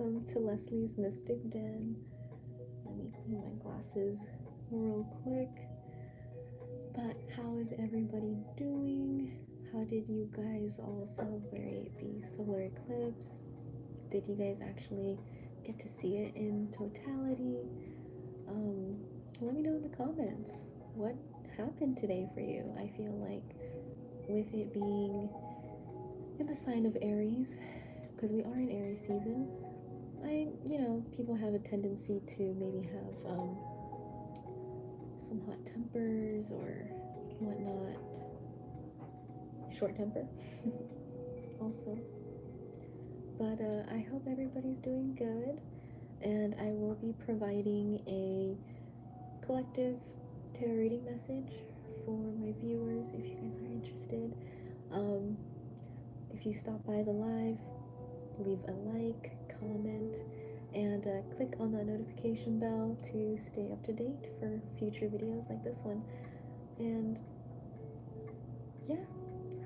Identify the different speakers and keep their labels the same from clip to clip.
Speaker 1: welcome to Leslie's Mystic Den. Let me clean my glasses real quick. But how is everybody doing? How did you guys all celebrate the solar eclipse? Did you guys actually get to see it in totality? Let me know in the comments. What happened today for you? I feel like with it being in the sign of Aries, because we are in Aries season, people have a tendency to maybe have some hot tempers or whatnot. Short temper also. But I hope everybody's doing good, and I will be providing a collective tarot reading message for my viewers if you guys are interested. If you stop by the live, leave a like, comment, and click on that notification bell to stay up to date for future videos like this one. And yeah,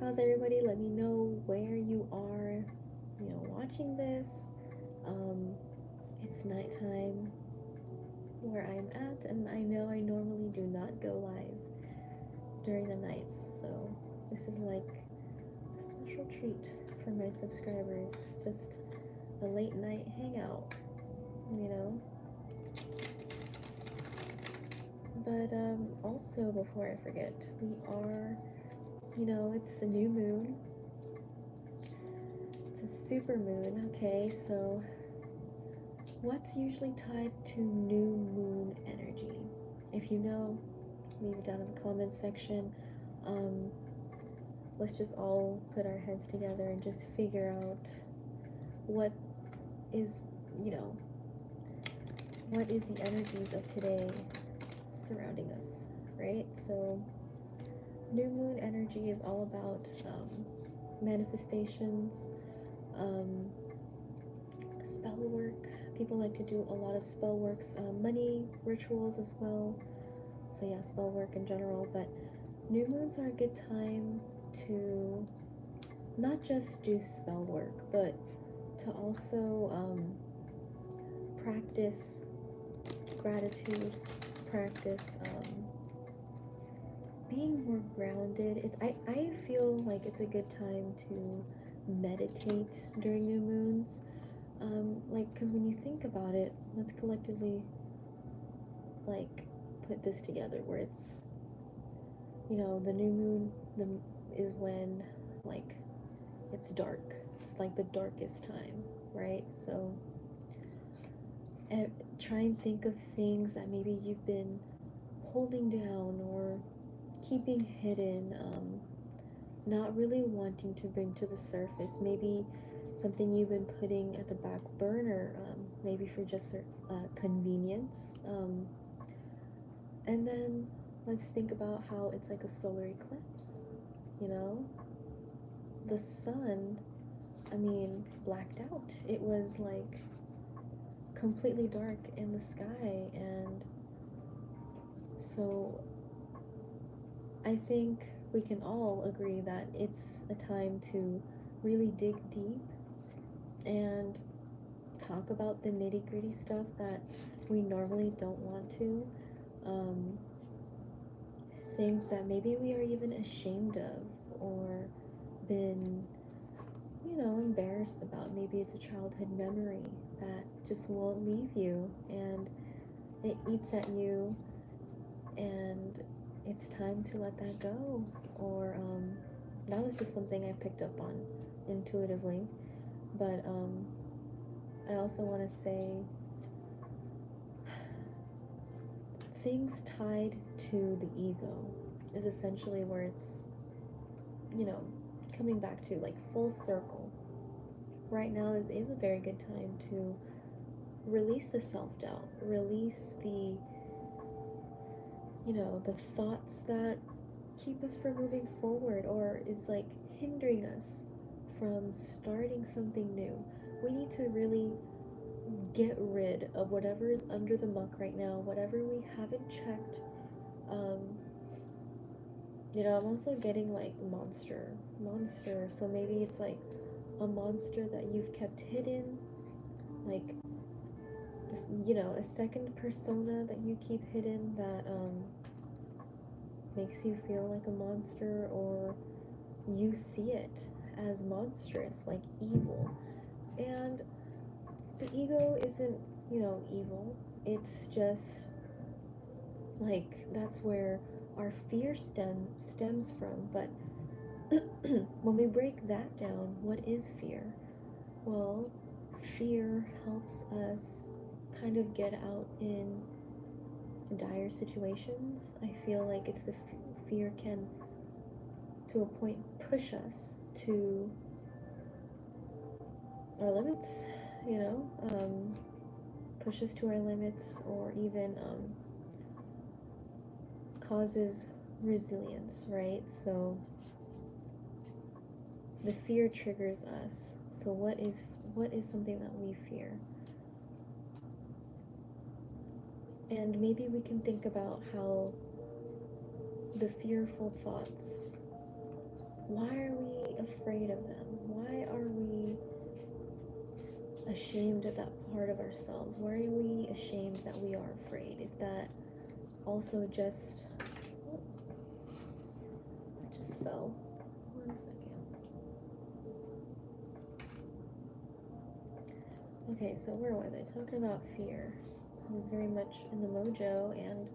Speaker 1: how's everybody? Let me know where you are, watching this. It's nighttime where I'm at, and I know I normally do not go live during the nights, so this is like a special treat for my subscribers, just a late night hangout, But also, before I forget, we are, it's a new moon. It's a super moon, okay? So what's usually tied to new moon energy? If you know, leave it down in the comments section. Let's just all put our heads together and just figure out what is the energies of today surrounding us, right? So new moon energy is all about manifestations, spell work. People like to do a lot of spell works, money rituals as well. So yeah, spell work in general, but new moons are a good time to not just do spell work, but to also practice gratitude, practice being more grounded. I feel like it's a good time to meditate during new moons, because when you think about it, let's collectively put this together, where it's the new moon is when it's dark. It's like the darkest time, right? So try and think of things that maybe you've been holding down or keeping hidden, not really wanting to bring to the surface. Maybe something you've been putting at the back burner, maybe for just convenience. And then let's think about how it's like a solar eclipse, the sun, blacked out. It was like completely dark in the sky, and so I think we can all agree that it's a time to really dig deep and talk about the nitty-gritty stuff that we normally don't want to, things that maybe we are even ashamed of or been embarrassed about. Maybe it's a childhood memory that just won't leave you, and it eats at you, and it's time to let that go. Or that was just something I picked up on intuitively. But I also want to say things tied to the ego is essentially where it's coming back to full circle. Right now is a very good time to release the self-doubt, release the the thoughts that keep us from moving forward, or is hindering us from starting something new. We need to really get rid of whatever is under the muck right now, whatever we haven't checked. I'm also getting monster, so maybe it's a monster that you've kept hidden, like this, you know, a second persona that you keep hidden that makes you feel like a monster, or you see it as monstrous, like evil. And the ego isn't, you know, evil. It's just like that's where our fear stems from. But when we break that down, what is fear? Well, fear helps us kind of get out in dire situations. I feel like it's the fear can, to a point, push us to our limits, you know, push us to our limits, or even causes resilience, right? So the fear triggers us. So what is something that we fear? And maybe we can think about how the fearful thoughts, why are we afraid of them? Why are we ashamed of that part of ourselves? Why are we ashamed that we are afraid? If that also just, oh, it just fell. 1 second. Okay, so where was I? Talking about fear. I was very much in the mojo, and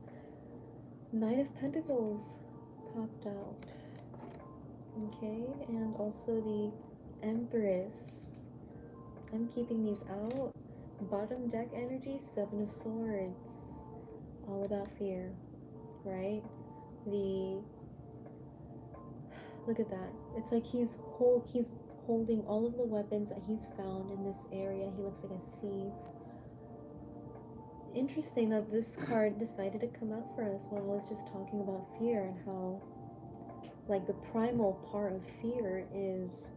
Speaker 1: Knight of Pentacles popped out. Okay, and also the Empress. I'm keeping these out. Bottom deck energy, Seven of Swords. All about fear, right? Look at that. It's like he's holding all of the weapons that he's found in this area. He looks like a thief. Interesting that this card decided to come out for us while I was just talking about fear, and how, like, the primal part of fear is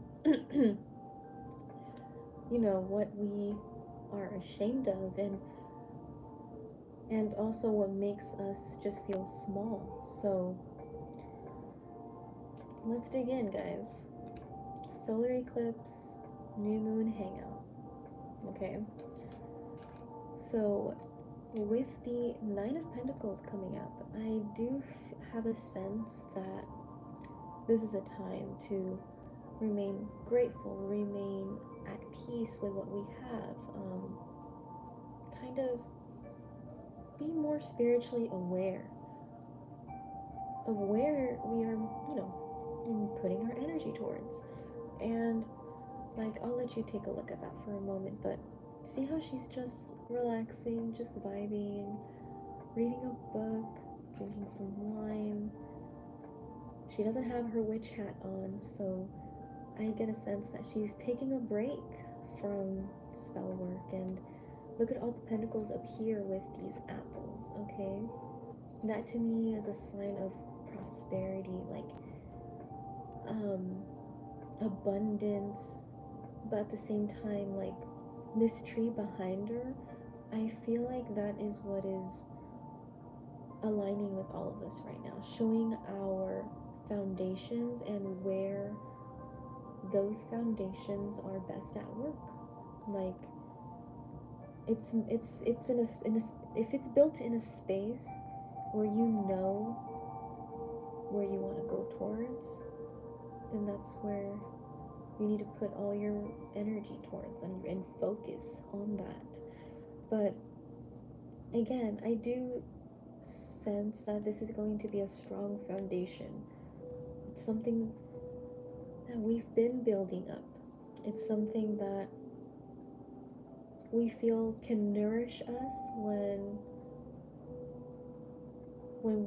Speaker 1: you know, what we are ashamed of, and also what makes us just feel small. So let's dig in, guys. Solar eclipse, new moon hangout. Okay, so with the Nine of Pentacles coming up, I do have a sense that this is a time to remain grateful, remain at peace with what we have, kind of be more spiritually aware of where we are, you know, putting our energy towards. And like, I'll let you take a look at that for a moment, but see how she's just relaxing, just vibing, reading a book, drinking some wine. She doesn't have her witch hat on, so I get a sense that she's taking a break from spell work. And look at all the pentacles up here with these apples, okay? That to me is a sign of prosperity, like abundance, but at the same time, like, this tree behind her, I feel like that is what is aligning with all of us right now, showing our foundations and where those foundations are best at work. Like, it's in a, if it's built in a space where you know where you want to go towards, then that's where you need to put all your energy towards, and focus on that. But again, I do sense that this is going to be a strong foundation. It's something that we've been building up. It's something that we feel can nourish us when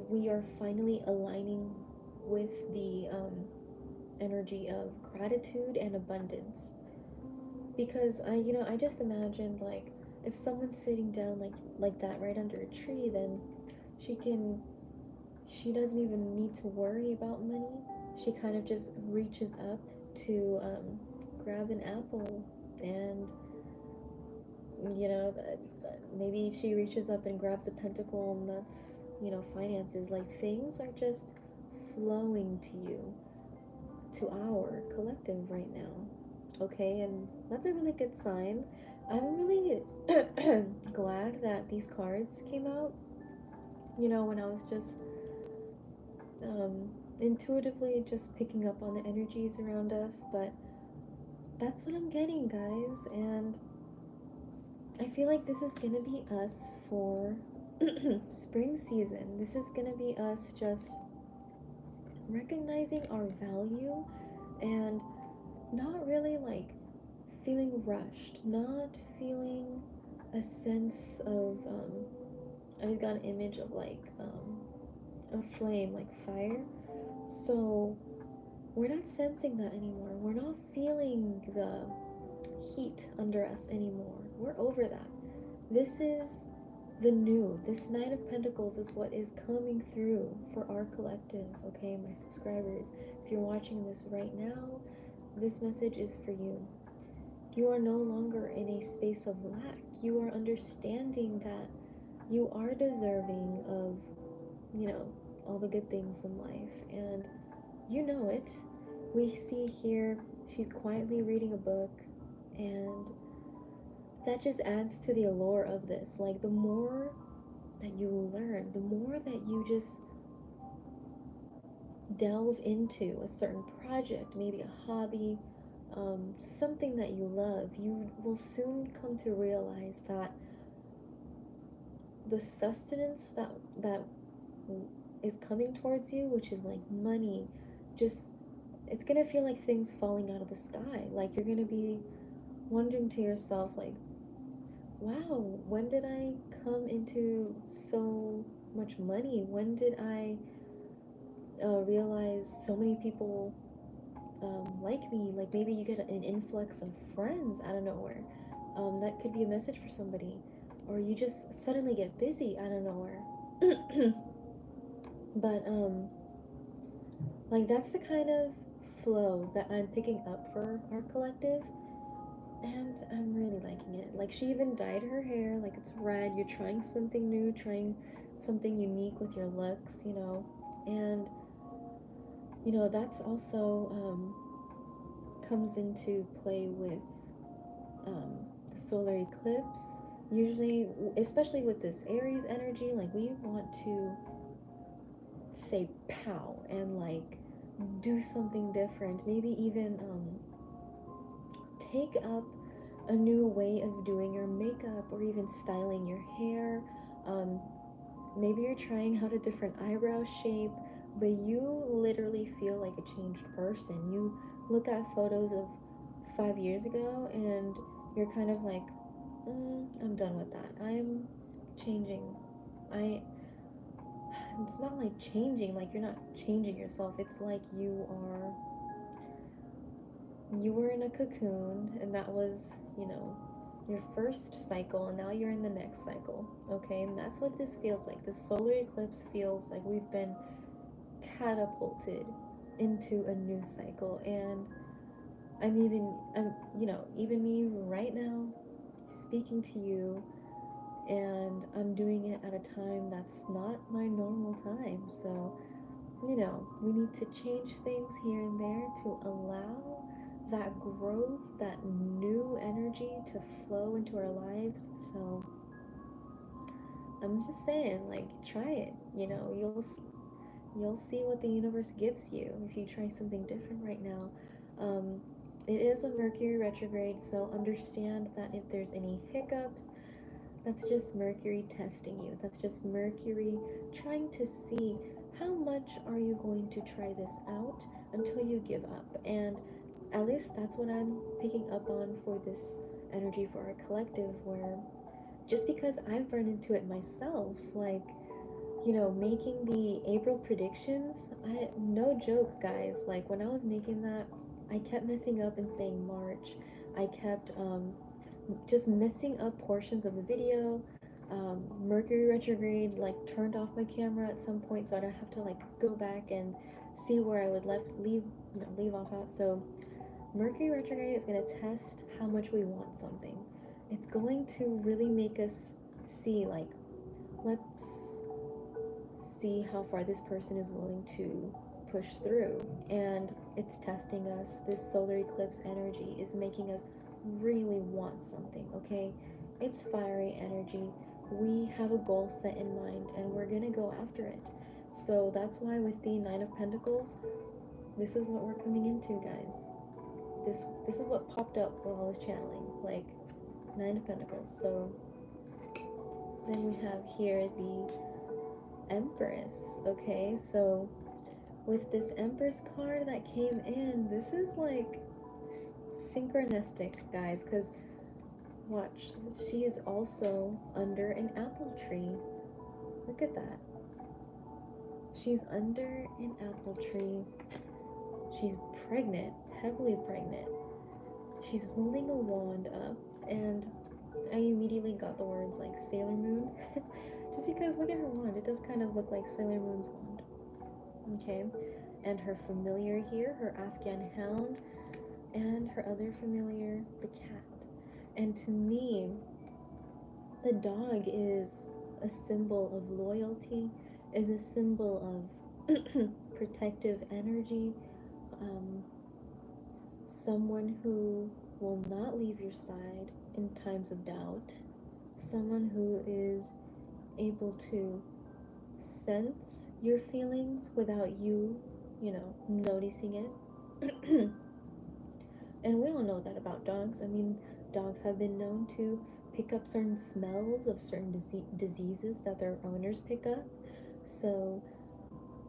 Speaker 1: we are finally aligning with the energy of gratitude and abundance. Because I just imagined, like, if someone's sitting down like that right under a tree, then she doesn't even need to worry about money. She kind of just reaches up to grab an apple, and maybe she reaches up and grabs a pentacle, and that's finances. Like, things are just flowing to you, to our collective right now, okay? And that's a really good sign. I'm really glad that these cards came out. You know, when I was just intuitively just picking up on the energies around us, but that's what I'm getting, guys, and I feel like this is gonna be us for spring season. This is gonna be us just recognizing our value and not really like feeling rushed, not feeling a sense of I just got an image of like a flame, like fire. So we're not sensing that anymore. We're not feeling the heat under us anymore. We're over that. This is the new. This Nine of Pentacles is what is coming through for our collective, okay, my subscribers. If you're watching this right now, this message is for you. You are no longer in a space of lack. You are understanding that you are deserving of, you know, all the good things in life, and you know it. We see here she's quietly reading a book, and that just adds to the allure of this. Like, the more that you learn, the more that you just delve into a certain project, maybe a hobby, something that you love, you will soon come to realize that the sustenance that is coming towards you, which is like money, just, it's gonna feel like things falling out of the sky. Like, you're gonna be wondering to yourself, like, wow, when did I come into so much money? When did I realize so many people like me? Like, maybe you get an influx of friends out of nowhere. That could be a message for somebody. Or you just suddenly get busy out of nowhere. But like, that's the kind of flow that I'm picking up for our collective, and I'm really liking it. Like, she even dyed her hair, like it's red. You're trying something new, trying something unique with your looks, you know. And you know, that's also comes into play with the solar eclipse. Usually, especially with this Aries energy, like, we want to say pow and like do something different. Maybe even take up a new way of doing your makeup or even styling your hair. Maybe you're trying out a different eyebrow shape, but you literally feel like a changed person. You look at photos of 5 years ago and you're kind of like, I'm done with that. I'm changing. It's not like changing, like you're not changing yourself. It's like you were in a cocoon, and that was, you know, your first cycle, and now you're in the next cycle, okay? And that's what this feels like. This solar eclipse feels like we've been catapulted into a new cycle. And I'm you know, even me right now speaking to you, and I'm doing it at a time that's not my normal time. So, you know, we need to change things here and there to allow that growth, that new energy to flow into our lives. So I'm just saying, like, try it. You know, you'll see what the universe gives you if you try something different right now. It is a Mercury retrograde, so understand that if there's any hiccups, that's just Mercury testing you. That's just Mercury trying to see how much are you going to try this out until you give up. And at least that's what I'm picking up on for this energy for our collective, where just because I've run into it myself, like, you know, making the April predictions, no joke, guys, like, when I was making that, I kept messing up and saying March. I kept just messing up portions of the video. Mercury retrograde like turned off my camera at some point, so I don't have to like go back and see where I would leave off at. So Mercury retrograde is going to test how much we want something. It's going to really make us see, like, let's see how far this person is willing to push through. And it's testing us. This solar eclipse energy is making us really want something, okay? It's fiery energy. We have a goal set in mind and we're gonna go after it. So that's why with the Nine of Pentacles, this is what we're coming into, guys. This is what popped up while I was channeling, like Nine of Pentacles. So then we have here the Empress, okay? So with this Empress card that came in, this is like synchronistic, guys, because watch, she is also under an apple tree. Look at that. She's under an apple tree. She's pregnant, heavily pregnant. She's holding a wand up, and I immediately got the words like Sailor Moon. Just because look at her wand, it does kind of look like Sailor Moon's wand. Okay, and her familiar here, her Afghan hound, and her other familiar, the cat. And to me, the dog is a symbol of loyalty, is a symbol of protective energy, someone who will not leave your side in times of doubt, someone who is able to sense your feelings without you, noticing it. And we all know that about dogs. I mean, dogs have been known to pick up certain smells of certain diseases that their owners pick up. So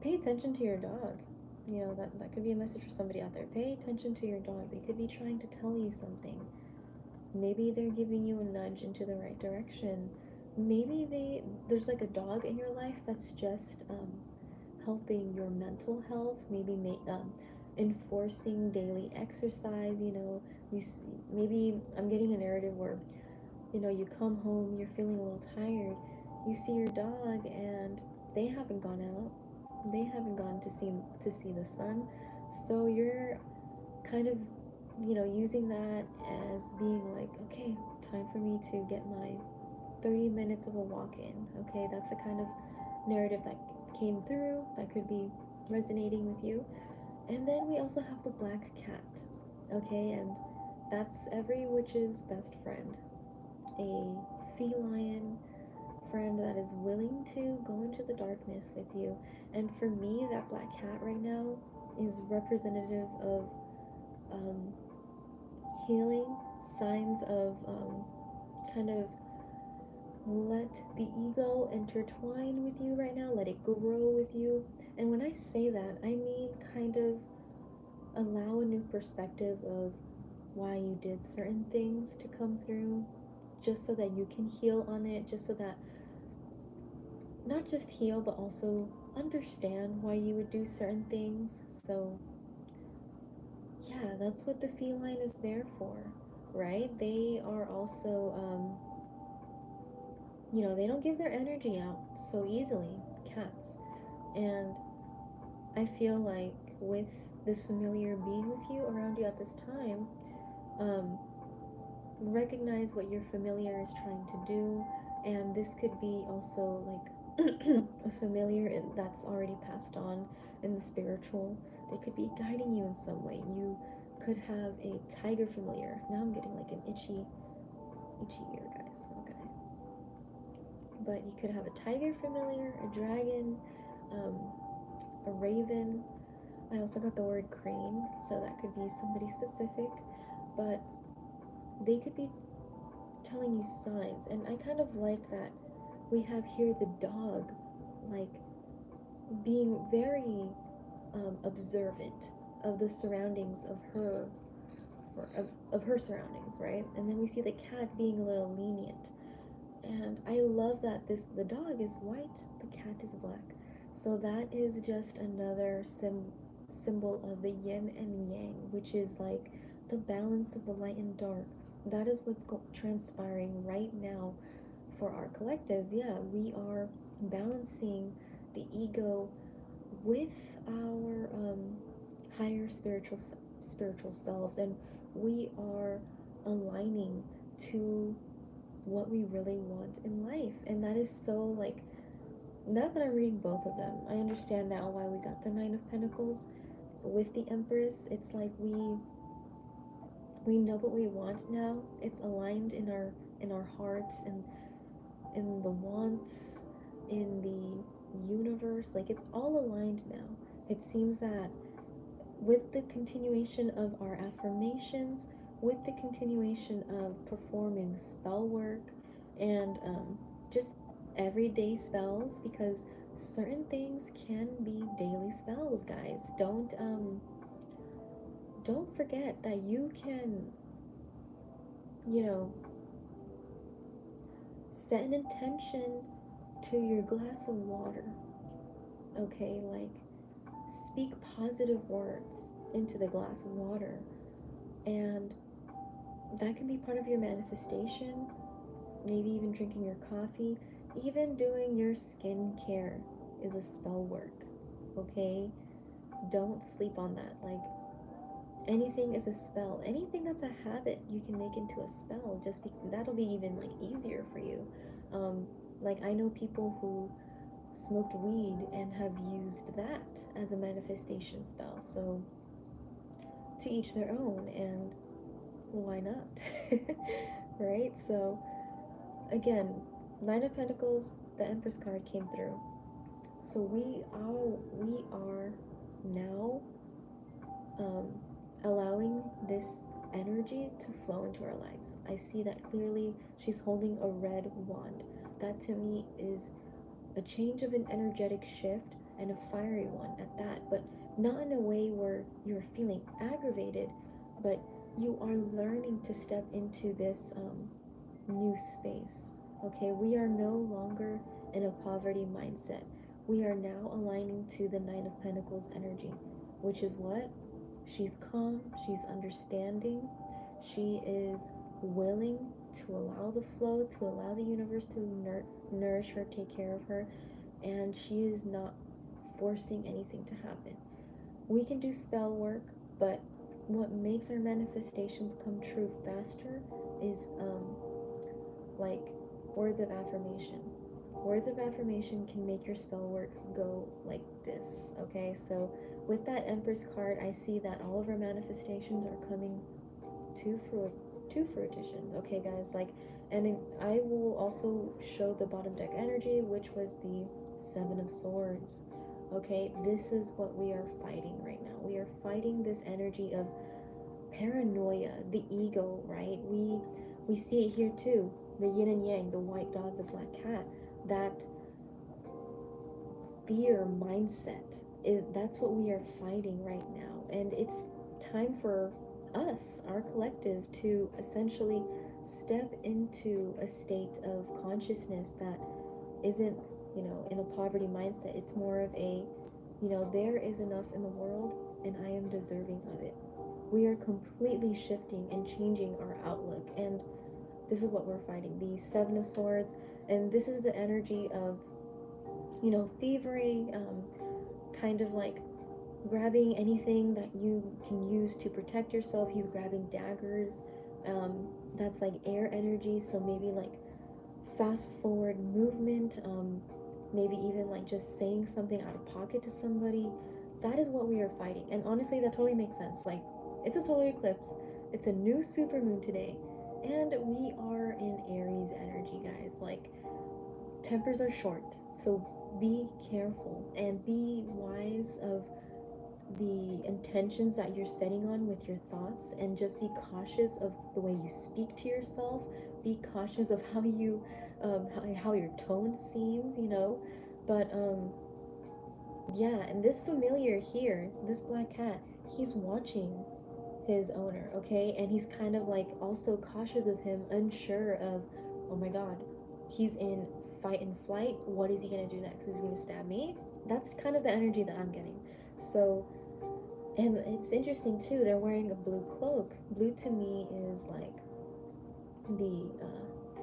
Speaker 1: pay attention to your dog. That could be a message for somebody out there. Pay attention to your dog. They could be trying to tell you something. Maybe they're giving you a nudge into the right direction. Maybe there's like a dog in your life that's just helping your mental health. Maybe enforcing daily exercise. Maybe I'm getting a narrative where you come home, you're feeling a little tired, you see your dog and they haven't gone out, they haven't gone to see the sun, so you're kind of using that as being like, okay, time for me to get my 30 minutes of a walk in. Okay, that's the kind of narrative that came through that could be resonating with you. And then we also have the black cat, okay, and that's every witch's best friend, a feline friend that is willing to go into the darkness with you. And for me, that black cat right now is representative of healing, signs of kind of let the ego intertwine with you right now, let it grow with you. And when I say that, I mean kind of allow a new perspective of why you did certain things to come through, just so that you can heal on it, just so that not just heal but also understand why you would do certain things. So yeah, that's what the feline is there for, right? They are also they don't give their energy out so easily, cats. And I feel like with this familiar being with you, around you at this time, recognize what your familiar is trying to do. And this could be also like a familiar that's already passed on in the spiritual. They could be guiding you in some way. You could have a tiger familiar. Now I'm getting like an itchy ear, guys. Okay. But you could have a tiger familiar, a dragon, a raven. I also got the word crane, so that could be somebody specific. But they could be telling you signs. And I kind of like that we have here the dog, like being very observant of the surroundings of her, or of her surroundings, right? And then we see the cat being a little lenient. And I love that the dog is white, the cat is black. So that is just another symbol of the yin and yang, which is like the balance of the light and dark. That is what's transpiring right now for our collective. Yeah, we are balancing the ego with our higher spiritual selves, and we are aligning to what we really want in life. And that is so, like, now that I'm reading both of them, I understand now why we got the Nine of Pentacles with the Empress. It's like we know what we want now. It's aligned in our hearts and in the wants, in the universe. Like, it's all aligned now. It seems that with the continuation of our affirmations, with the continuation of performing spell work and just everyday spells, because certain things can be daily spells, guys. Don't forget that you can, you know, set an intention to your glass of water, okay? Like, speak positive words into the glass of water, and that can be part of your manifestation. Maybe even drinking your coffee, even doing your skincare is a spell work, okay? Don't sleep on that. Like, anything is a spell. Anything that's a habit you can make into a spell. That'll be even like easier for you. Like, I know people who smoked weed and have used that as a manifestation spell. So to each their own, and why not? Right? So again, Nine of Pentacles, the Empress card came through. So we are now allowing this energy to flow into our lives. I see that clearly. She's holding a red wand. That to me is a change of an energetic shift, and a fiery one at that, but not in a way where you're feeling aggravated, but you are learning to step into this new space. Okay, we are no longer in a poverty mindset. We are now aligning to the Nine of Pentacles energy, which is what? She's calm, she's understanding, she is willing to allow the flow, to allow the universe to nourish her, take care of her, and she is not forcing anything to happen. We can do spell work, but what makes our manifestations come true faster is like words of affirmation. Words of affirmation can make your spell work go like this, okay? So with that Empress card, I see that all of our manifestations are coming to fruition, okay, guys? Like, and I will also show the bottom deck energy, which was the Seven of Swords, okay? This is what we are fighting right now. We are fighting this energy of paranoia, the ego, right? We see it here too. The yin and yang, the white dog, the black cat, that fear mindset, that's what we are fighting right now. And it's time for us, our collective, to essentially step into a state of consciousness that isn't, in a poverty mindset. It's more of a, there is enough in the world and I am deserving of it. We are completely shifting and changing our outlook, and this is what we're fighting, the Seven of Swords. And this is the energy of, thievery, kind of like grabbing anything that you can use to protect yourself. He's grabbing daggers. That's like air energy, so maybe like fast forward movement, maybe even like just saying something out of pocket to somebody. That is what we are fighting. And honestly, that totally makes sense. Like, it's a solar eclipse, it's a new supermoon today, and we are in Aries energy, guys. Like, tempers are short, so be careful and be wise of the intentions that you're setting on with your thoughts, and just be cautious of the way you speak to yourself. Be cautious of how you how your tone seems, but yeah. And this familiar here, this black cat, he's watching his owner, okay? And he's kind of like also cautious of him, unsure of, oh my god, he's in fight and flight. What is he gonna do next? Is he gonna stab me? That's kind of the energy that I'm getting. So, and it's interesting too, they're wearing a blue cloak. Blue to me is like the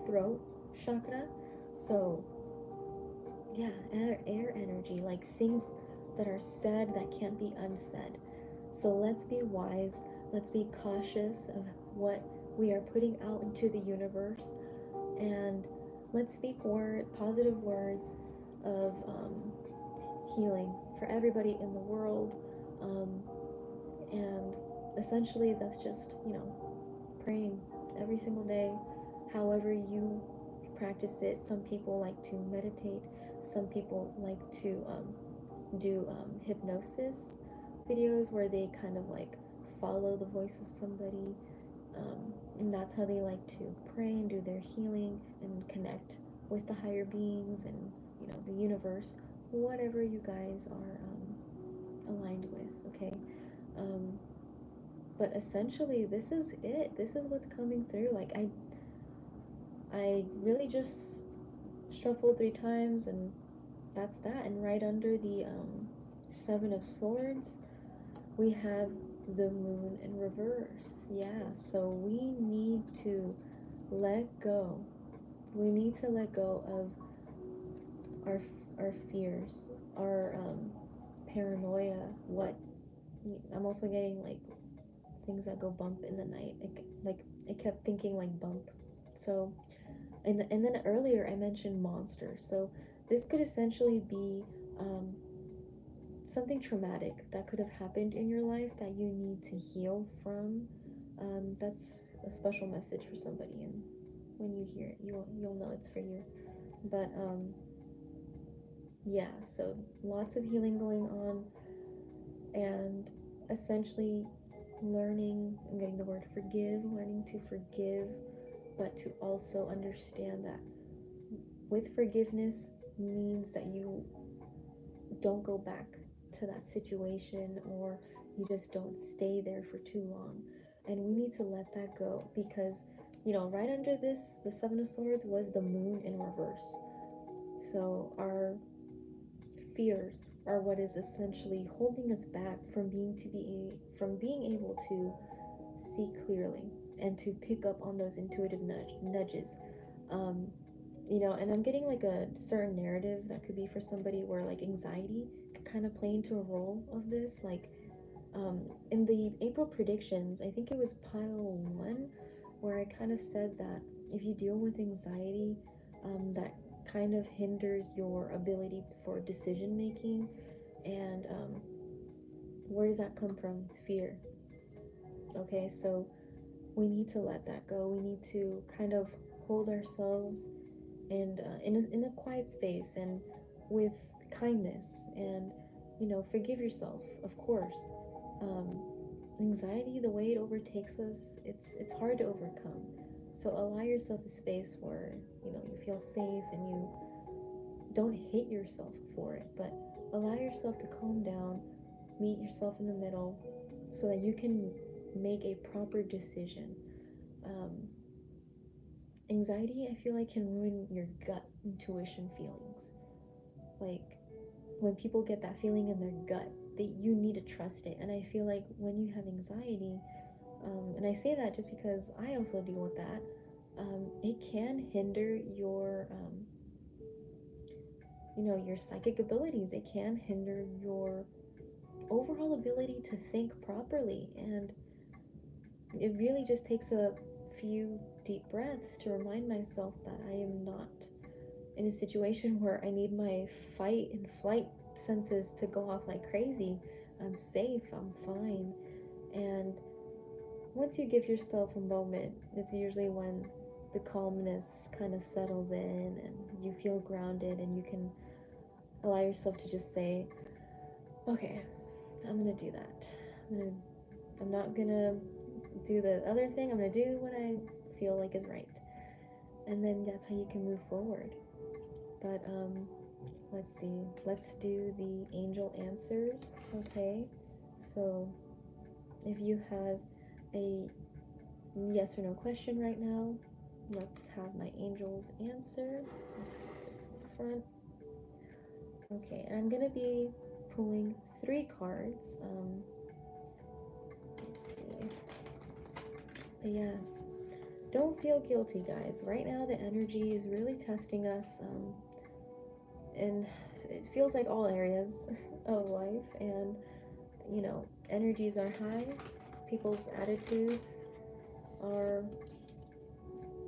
Speaker 1: throat chakra. So yeah, air energy, like things that are said that can't be unsaid. So let's be wise, let's be cautious of what we are putting out into the universe, and let's speak positive words of healing for everybody in the world. And essentially that's just, praying every single day, however you practice it. Some people like to meditate, some people like to do hypnosis videos where they kind of like follow the voice of somebody, and that's how they like to pray and do their healing and connect with the higher beings and, you know, the universe, whatever you guys are aligned with, okay? But essentially, this is it. This is what's coming through. Like, I really just shuffled 3 times, and that's that. And right under the Seven of Swords, we have the Moon in reverse. Yeah, so we need to let go. We need to let go of our fears, our paranoia. What I'm also getting like things that go bump in the night. I kept thinking like bump. So, and then earlier I mentioned monsters. So this could essentially be something traumatic that could have happened in your life that you need to heal from. That's a special message for somebody, and when you hear it, you'll know it's for you. But yeah, so lots of healing going on, and essentially learning, I'm getting the word forgive, learning to forgive, but to also understand that with forgiveness means that you don't go back to that situation, or you just don't stay there for too long. And we need to let that go, because, you know, right under this, the Seven of Swords was the Moon in reverse. So our fears are what is essentially holding us back from being able to see clearly and to pick up on those intuitive nudges. You know, and I'm getting like a certain narrative that could be for somebody where like anxiety could kind of play into a role of this. Like in the April predictions, I think it was pile 1, where I kind of said that if you deal with anxiety, that kind of hinders your ability for decision making. And where does that come from? It's fear. Okay, so we need to let that go. We need to kind of hold ourselves and in a quiet space and with kindness, and, you know, forgive yourself, of course. Anxiety, the way it overtakes us, it's hard to overcome. So allow yourself a space where, you know, you feel safe and you don't hate yourself for it, but allow yourself to calm down, meet yourself in the middle, so that you can make a proper decision. Anxiety, I feel like, can ruin your gut intuition feelings. Like, when people get that feeling in their gut, you need to trust it. And I feel like when you have anxiety, and I say that just because I also deal with that, it can hinder your, you know, your psychic abilities. It can hinder your overall ability to think properly. And it really just takes a few deep breaths to remind myself that I am not in a situation where I need my fight and flight senses to go off like crazy. I'm safe, I'm fine. And once you give yourself a moment, it's usually when the calmness kind of settles in and you feel grounded, and you can allow yourself to just say, okay, I'm gonna do that. I'm not gonna do the other thing. I'm gonna do what I feel like is right. And then that's how you can move forward. But let's see. Let's do the angel answers. Okay. So if you have a yes or no question right now, let's have my angels answer. Just get this in the front. Okay, and I'm gonna be pulling 3 cards. Let's see. But yeah, don't feel guilty, guys. Right now, the energy is really testing us, and it feels like all areas of life. And, you know, energies are high. People's attitudes are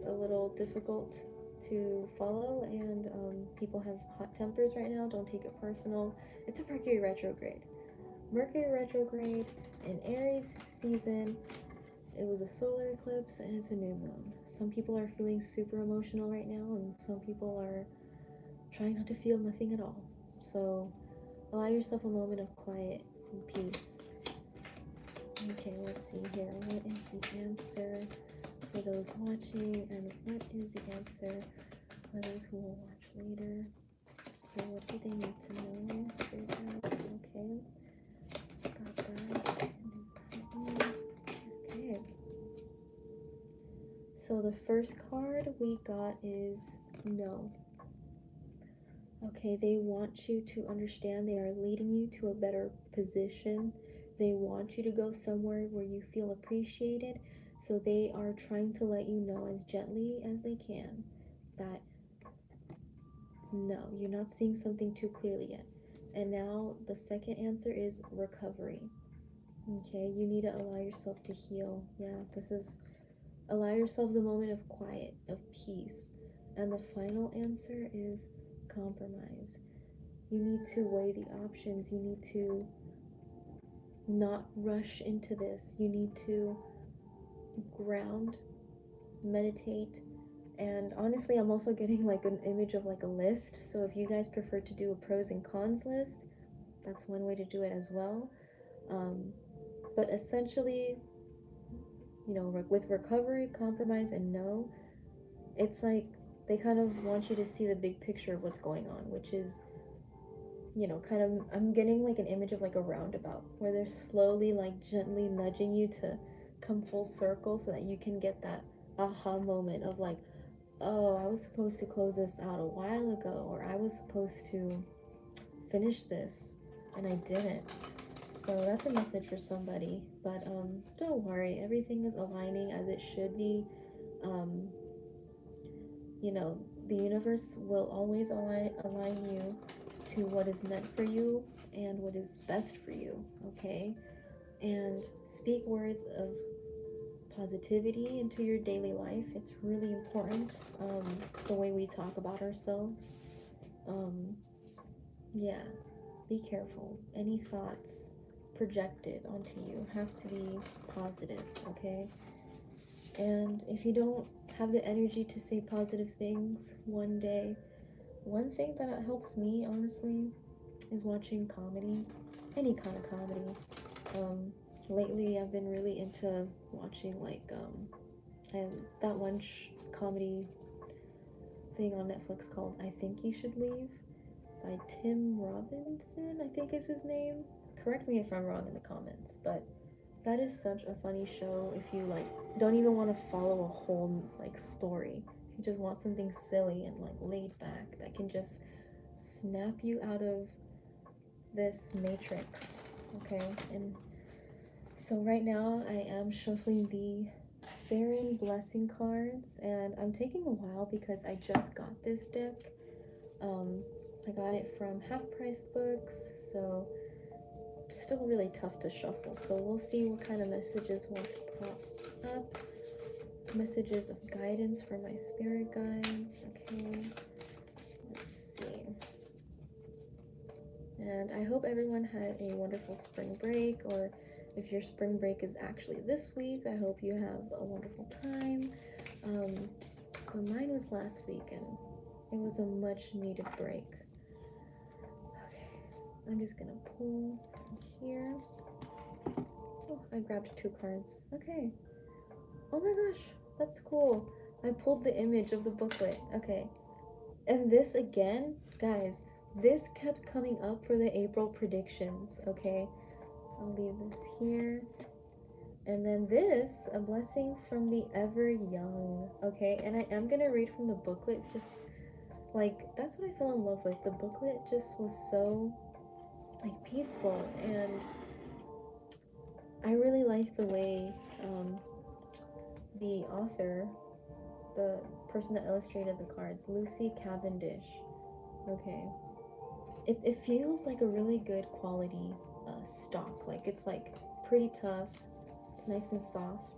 Speaker 1: a little difficult to follow, and people have hot tempers right now. Don't take it personal. It's a Mercury retrograde. Mercury retrograde in Aries season it was a solar eclipse and it's a new moon. Some people are feeling super emotional right now, and some people are trying not to feel nothing at all. So allow yourself a moment of quiet and peace. Okay, let's see here. What is the answer for those watching, and what is the answer for those who will watch later? Okay, what do they need to know? Okay, got that. Okay. So the first card we got is no. Okay, they want you to understand they are leading you to a better position. They want you to go somewhere where you feel appreciated. So they are trying to let you know as gently as they can that no, you're not seeing something too clearly yet. And now the second answer is recovery. Okay, you need to allow yourself to heal. Yeah, this is allow yourselves a moment of quiet, of peace. And the final answer is compromise. You need to weigh the options. You need to not rush into this. You need to ground, meditate. And honestly, I'm also getting like an image of like a list. So if you guys prefer to do a pros and cons list, that's one way to do it as well. But essentially, you know, with recovery, compromise, and no, it's like they kind of want you to see the big picture of what's going on, which is, you know, kind of, I'm getting like an image of like a roundabout where they're slowly like gently nudging you to come full circle so that you can get that aha moment of like, oh, I was supposed to close this out a while ago, or I was supposed to finish this and I didn't. So that's a message for somebody, but don't worry, everything is aligning as it should be. You know, the universe will always align you to what is meant for you and what is best for you, okay? And speak words of positivity into your daily life. It's really important, the way we talk about ourselves. Yeah, be careful. Any thoughts projected onto you have to be positive, okay? And if you don't have the energy to say positive things one day, one thing that helps me, honestly, is watching comedy, any kind of comedy. Lately, I've been really into watching, like, that one comedy thing on Netflix called I Think You Should Leave by Tim Robinson, I think is his name. Correct me if I'm wrong in the comments, but that is such a funny show if you, like, don't even want to follow a whole, like, story. If you just want something silly and, like, laid back that can just snap you out of this matrix, okay? And so right now I am shuffling the Farron Blessing cards, and I'm taking a while because I just got this deck. I got it from Half Price Books, so still really tough to shuffle. So we'll see what kind of messages want to pop up. Messages of guidance for my spirit guides. Okay, let's see. And I hope everyone had a wonderful spring break, or if your spring break is actually this week, I hope you have a wonderful time. But mine was last week, and it was a much needed break. Okay, I'm just gonna pull here. Oh, I grabbed 2 cards. Okay. Oh my gosh, that's cool. I pulled the image of the booklet. Okay. And this again, guys, this kept coming up for the April predictions, okay? I'll leave this here. And then this, a blessing from the ever young, okay? And I am gonna read from the booklet, just like, that's what I fell in love with. The booklet just was so, like, peaceful, and I really like the way the author, the person that illustrated the cards, Lucy Cavendish, okay, it feels like a really good quality stock. Like, it's like pretty tough, it's nice and soft.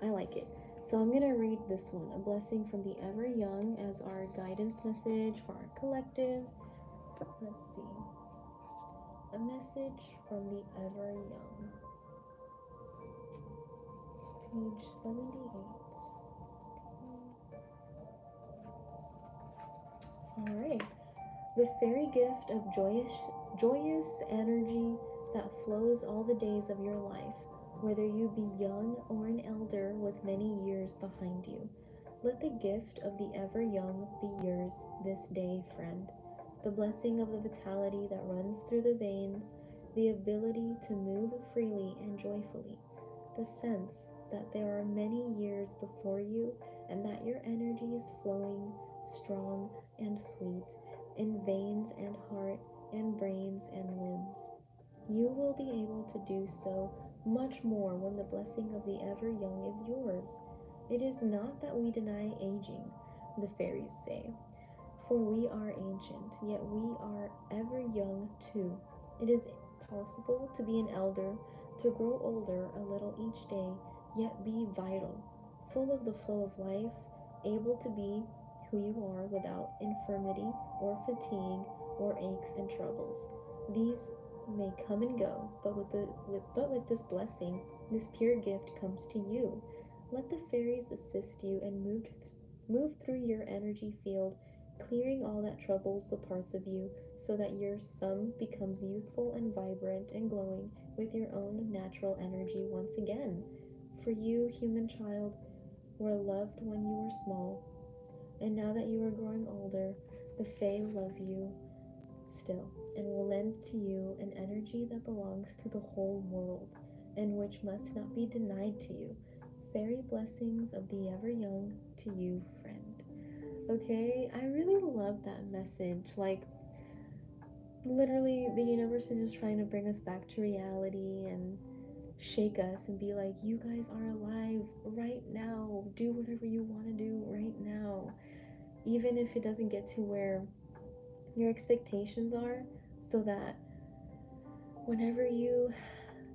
Speaker 1: I like it. So I'm gonna read this one, a blessing from the ever young, as our guidance message for our collective. Let's see. A message from the ever young. Page 78. Alright. The fairy gift of joyous energy that flows all the days of your life, whether you be young or an elder with many years behind you. Let the gift of the ever young be yours this day, friend. The blessing of the vitality that runs through the veins, the ability to move freely and joyfully, the sense that there are many years before you and that your energy is flowing strong and sweet in veins and heart and brains and limbs. You will be able to do so much more when the blessing of the ever young is yours. It is not that we deny aging, the fairies say, for we are ancient, yet we are ever young too. It is possible to be an elder, to grow older a little each day, yet be vital, full of the flow of life, able to be who you are without infirmity or fatigue or aches and troubles. These may come and go, but with this blessing, this pure gift comes to you. Let the fairies assist you and move through your energy field, clearing all that troubles the parts of you, so that your sum becomes youthful and vibrant and glowing with your own natural energy once again. For you, human child, were loved when you were small, and now that you are growing older, the Fae love you still, and will lend to you an energy that belongs to the whole world, and which must not be denied to you. Fairy blessings of the ever young to you, friend. Okay, I really love that message. Like, literally, the universe is just trying to bring us back to reality and shake us and be like, you guys are alive right now. Do whatever you want to do right now. Even if it doesn't get to where your expectations are, so that whenever you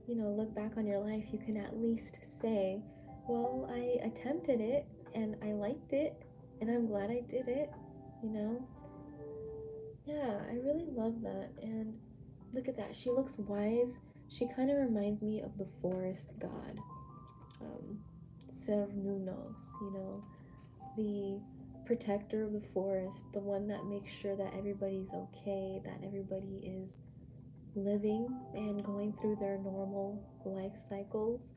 Speaker 1: look back on your life, you can at least say, well, I attempted it and I liked it and I'm glad I did it, you know? Yeah, I really love that. And look at that. She looks wise. She kind of reminds me of the forest god, Cernunos, the protector of the forest, the one that makes sure that everybody's okay, that everybody is living and going through their normal life cycles.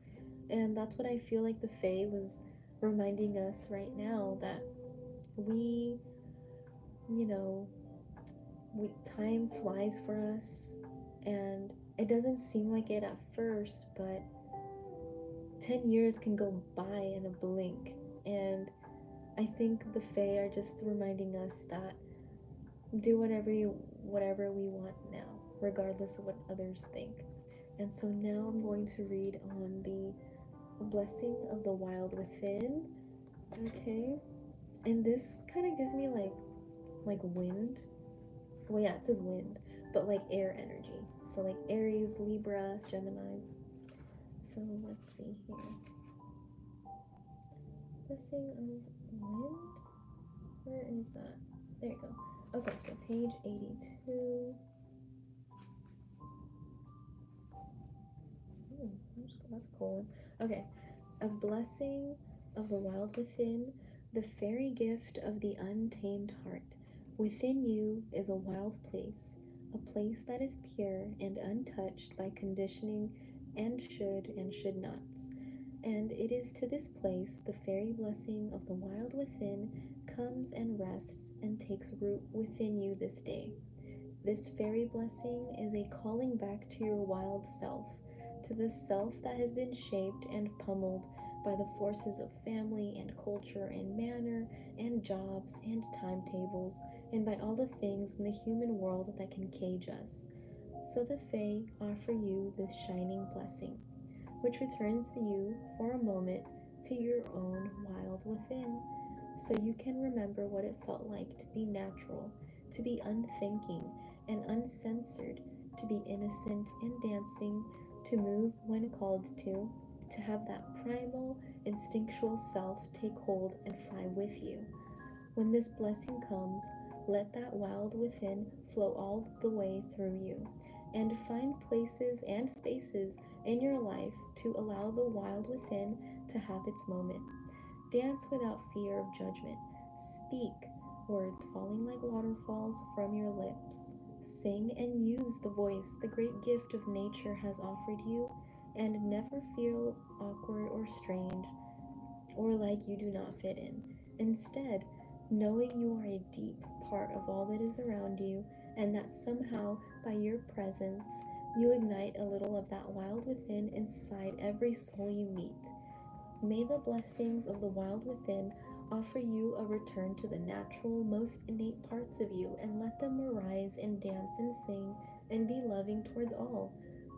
Speaker 1: And that's what I feel like the Fae was reminding us right now, that we, time flies for us, and it doesn't seem like it at first, but 10 years can go by in a blink. And I think the Fae are just reminding us that do whatever we want now, regardless of what others think. And so now I'm going to read on the blessing of the wild within. Okay, and this kind of gives me like wind. Well, yeah, it says wind, but like air energy. So like Aries, Libra, Gemini. So let's see here. Blessing of wind. Where is that? There you go. Okay, so page 82. That's a cool one. Okay, a blessing of the wild within, the fairy gift of the untamed heart. Within you is a wild place, a place that is pure and untouched by conditioning and should nots. And it is to this place the fairy blessing of the wild within comes and rests and takes root within you this day. This fairy blessing is a calling back to your wild self, to the self that has been shaped and pummeled by the forces of family and culture and manner and jobs and timetables, and by all the things in the human world that can cage us. So the Fae offer you this shining blessing, which returns you for a moment to your own wild within, so you can remember what it felt like to be natural, to be unthinking and uncensored, to be innocent and dancing, to move when called to have that primal, instinctual self take hold and fly with you. When this blessing comes, let that wild within flow all the way through you, and find places and spaces in your life to allow the wild within to have its moment. Dance without fear of judgment. Speak words falling like waterfalls from your lips. Sing and use the voice the great gift of nature has offered you, and never feel awkward or strange or like you do not fit in. Instead, knowing you are a deep part of all that is around you, and that somehow, by your presence, you ignite a little of that wild within inside every soul you meet. May the blessings of the wild within offer you a return to the natural, most innate parts of you, and let them arise and dance and sing and be loving towards all.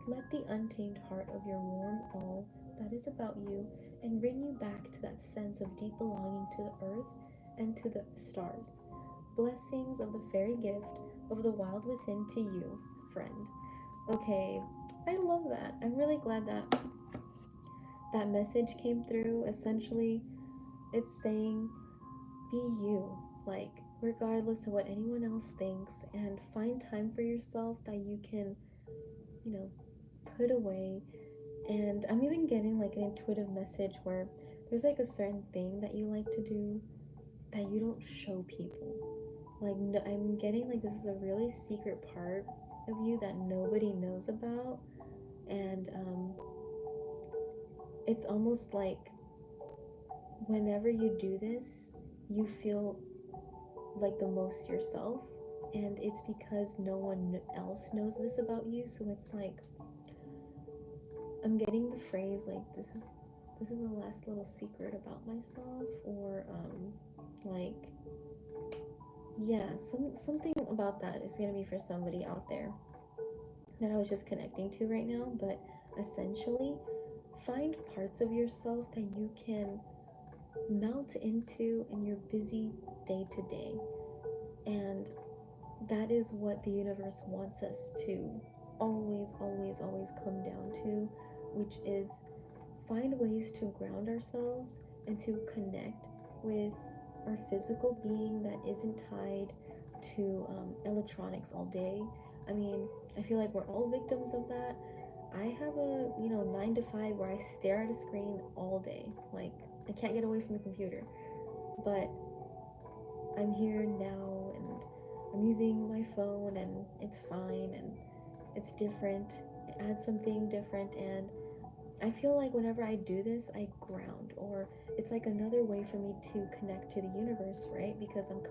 Speaker 1: Let the untamed heart of your warm all that is about you and bring you back to that sense of deep belonging to the earth and to the stars. Blessings of the fairy gift of the wild within to you, friend. Okay, I love that. I'm really glad that that message came through. Essentially, it's saying, be you, like, regardless of what anyone else thinks, and find time for yourself that you can, put away. And I'm even getting like an intuitive message where there's like a certain thing that you like to do that you don't show people. Like, no, I'm getting like this is a really secret part of you that nobody knows about, and it's almost like whenever you do this, you feel like the most yourself, and it's because no one else knows this about you. So it's like, I'm getting the phrase like, this is the last little secret about myself, or like, yeah, something about that is going to be for somebody out there that I was just connecting to right now. But essentially, find parts of yourself that you can melt into in your busy day to day. And that is what the universe wants us to always come down to, which is find ways to ground ourselves and to connect with our physical being that isn't tied to electronics all day. I mean, I feel like we're all victims of that. I have a 9 to 5 where I stare at a screen all day. Like, I can't get away from the computer. But I'm here now and I'm using my phone, and it's fine, and it's different. It adds something different, and I feel like whenever I do this, I ground, or it's like another way for me to connect to the universe, right? Because I'm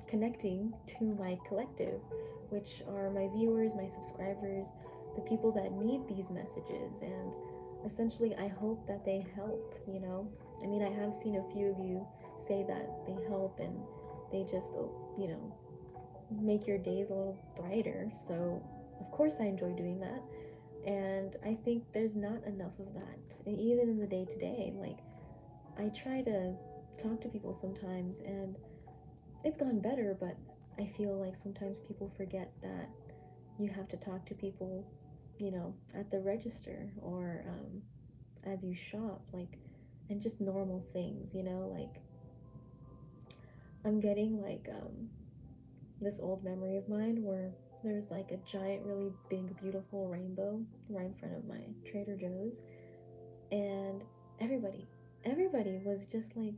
Speaker 1: connecting to my collective, which are my viewers, my subscribers, the people that need these messages. And essentially, I hope that they help, I mean, I have seen a few of you say that they help, and they just, make your days a little brighter. So, of course, I enjoy doing that. And I think there's not enough of that. And even in the day to day, like, I try to talk to people sometimes, and it's gone better, but I feel like sometimes people forget that you have to talk to people, at the register, or as you shop, like, and just normal things, like, I'm getting like this old memory of mine where there's like a giant, really big, beautiful rainbow right in front of my Trader Joe's, and everybody was just like,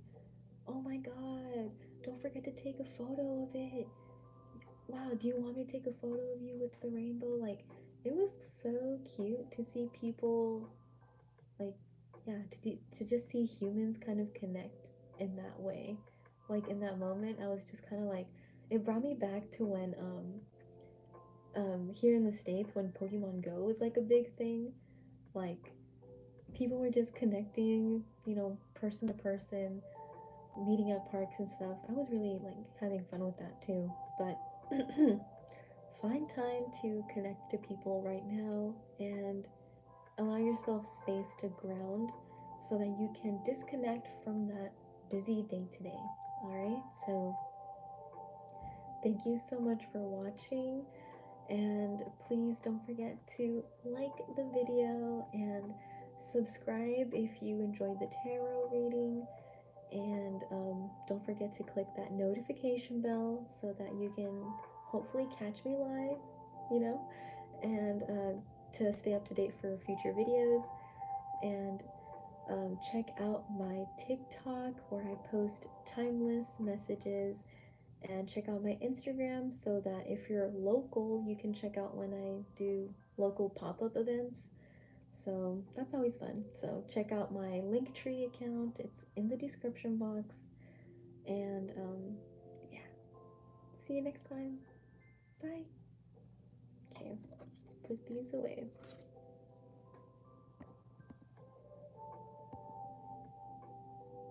Speaker 1: oh my god, don't forget to take a photo of it. Wow, do you want me to take a photo of you with the rainbow? Like, it was so cute to see people, like, yeah, to just see humans kind of connect in that way. Like, in that moment, I was just kind of like, it brought me back to when here in the States, when Pokemon Go was like a big thing. Like, people were just connecting, person to person, meeting at parks and stuff. I was really like having fun with that too. But find time to connect to people right now, and allow yourself space to ground so that you can disconnect from that busy day to day. All right, so thank you so much for watching, and please don't forget to like the video and subscribe if you enjoyed the tarot reading, and don't forget to click that notification bell so that you can hopefully catch me live, and to stay up to date for future videos. And Check out my TikTok where I post timeless messages, and check out my Instagram so that if you're local, you can check out when I do local pop-up events. So that's always fun. So check out my Linktree account. It's in the description box. And yeah, see you next time. Bye. Okay, let's put these away.